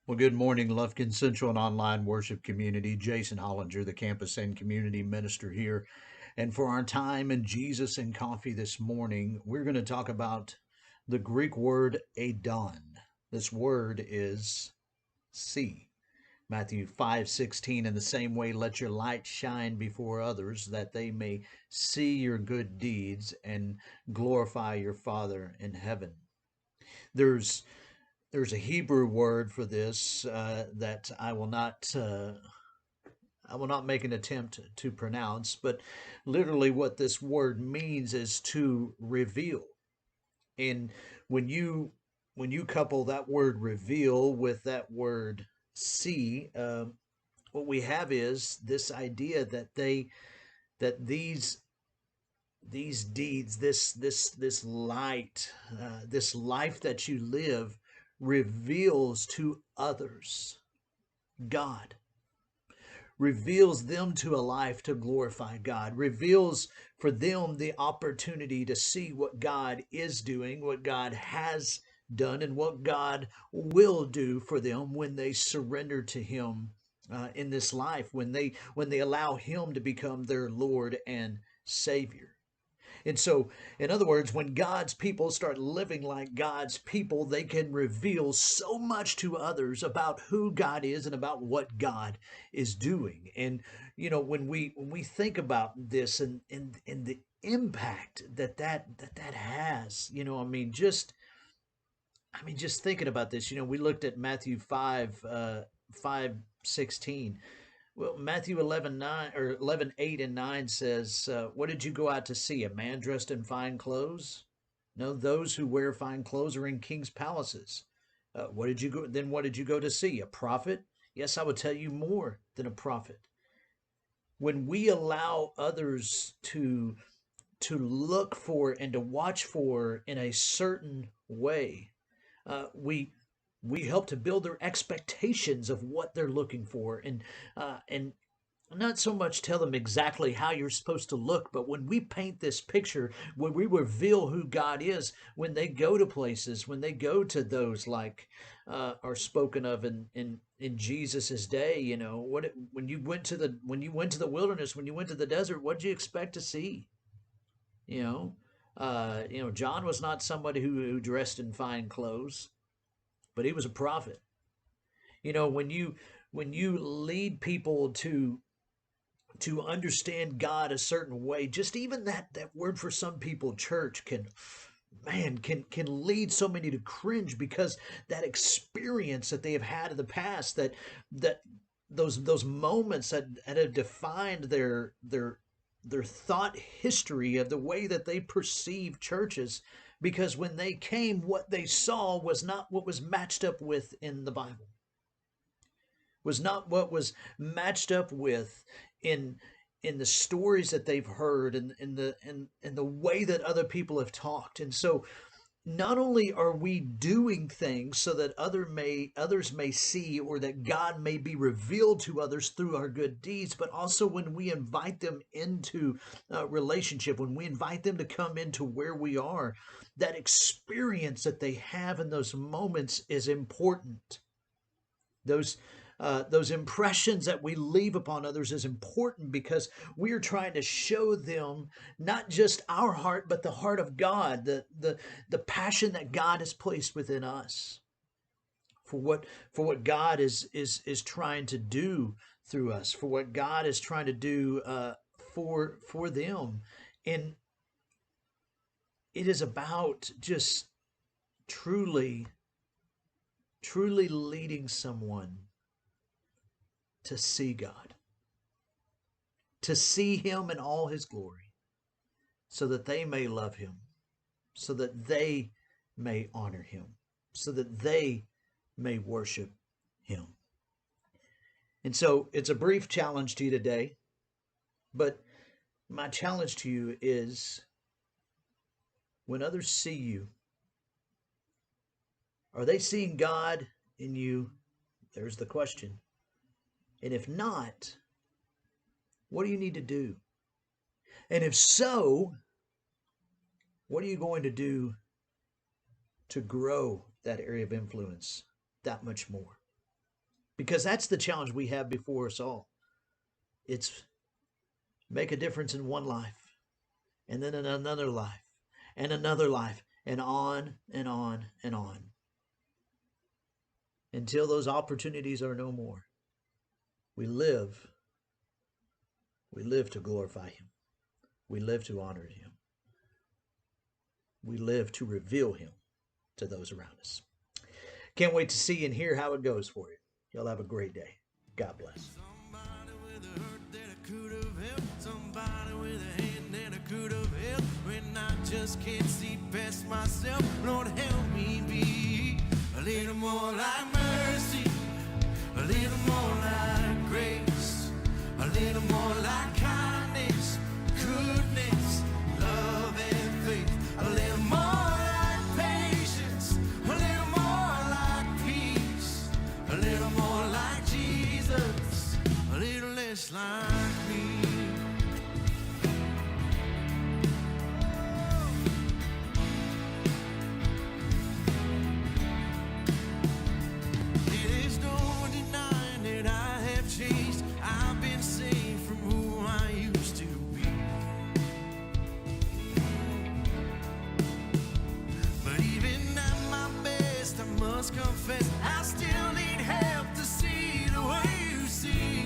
Well, good morning, Lufkin Central and Online Worship Community. Jason Hollinger, the campus and community minister here. And for our time in Jesus and Coffee this morning, we're going to talk about the Greek word Adon. This word is see. Matthew 5:16, in the same way, let your light shine before others, that they may see your good deeds and glorify your Father in heaven. There's there's a Hebrew word for this that I will not make an attempt to pronounce, but literally what this word means is to reveal. And when you when you couple that word reveal with that word see, what we have is this idea that these deeds, this light, this life that you live, reveals to others God, reveals them to a life to glorify God, reveals for them the opportunity to see what God is doing, what God has done, and what God will do for them when they surrender to Him in this life, when they allow Him to become their Lord and Savior. And so, in other words, when God's people start living like God's people, they can reveal so much to others about who God is and about what God is doing. And when we think about this and the impact that has, just thinking about this, we looked at Matthew 5:16. Well, Matthew 11:9 or 11:8 and 9 says, "What did you go out to see? A man dressed in fine clothes? No, those who wear fine clothes are in king's palaces. What did you go? Then what did you go to see? A prophet? Yes, I would tell you more than a prophet. When we allow others to look for and to watch for in a certain way, we help to build their expectations of what they're looking for, and not so much tell them exactly how you're supposed to look, but when we paint this picture, when we reveal who God is, when they go to places, when they go to those like are spoken of in Jesus's day, when you went to the wilderness, when you went to the desert, what did you expect to see? You know, John was not somebody who dressed in fine clothes, but he was a prophet. When you lead people to understand God a certain way, just even that word for some people, church, can lead so many to cringe because that experience that they have had in the past, that those moments that have defined their thought history of the way that they perceive churches, because when they came, what they saw was not what was matched up with in the Bible, was not what was matched up with in in the stories that they've heard, and in the way that other people have talked. And so not only are we doing things so that others may see, or that God may be revealed to others through our good deeds, but also when we invite them into relationship, when we invite them to come into where we are, that experience that they have in those moments is important. Those impressions that we leave upon others is important, because we are trying to show them not just our heart, but the heart of God, the passion that God has placed within us for what God is trying to do through us, for what God is trying to do for them. And it is about just truly truly leading someone to see God, to see Him in all His glory, so that they may love Him, so that they may honor Him, so that they may worship Him. And so it's a brief challenge to you today, but my challenge to you is, when others see you, are they seeing God in you? There's the question. And if not, what do you need to do? And if so, what are you going to do to grow that area of influence that much more? Because that's the challenge we have before us all. It's make a difference in one life, and then in another life, and another life, and on and on and on until those opportunities are no more. We live. We live to glorify Him. We live to honor Him. We live to reveal Him to those around us. Can't wait to see and hear how it goes for you. Y'all have a great day. God bless. Somebody with a hurt that I could have helped. Somebody with a hand that I could have held. When I just can't see past myself, Lord, help me be a little more like mercy, a little more like grace, a little more like kindness, goodness, love, and faith, a little more like patience, a little more like peace, a little more like Jesus, a little less like me. There's no denying that I have changed. I've been saved from who I used to be. But even at my best, I must confess, I still need help to see the way you see.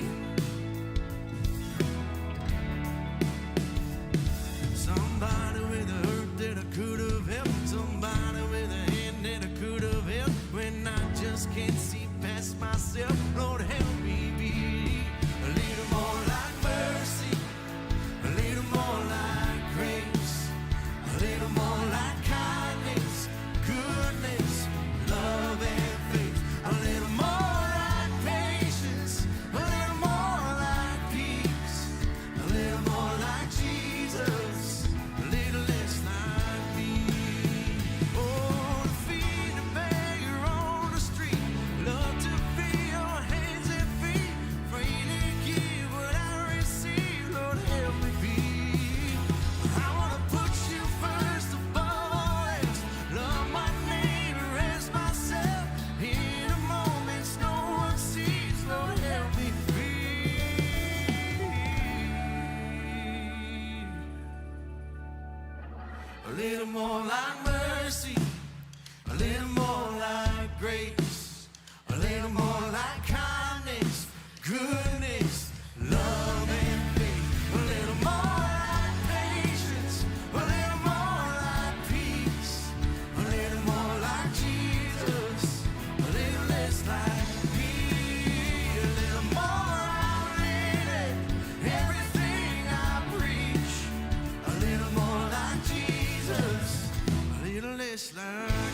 Somebody with a hurt that I could have helped. Somebody with a hand that I could have held. When I just can't see past myself, Lord, help me be a little more like mercy, a little more like grace, a little more like kindness, goodness, love, and faith, a little more like patience, a little more like peace, a little more like Jesus, a little less like me. Oh, to feed the beggar on the street, love to feel your hands and feet, freely give what I receive, Lord, help me be. I want to put you first above all else, love my neighbor as myself, in the moments no one sees, Lord, help me be. A little more like mercy, a little more like grace, a little more like kindness, goodness, love, and faith, a little more like patience, a little more like peace, a little more like Jesus, a little less like me, a little more I live it, everything I preach, a little more like Jesus, a little less like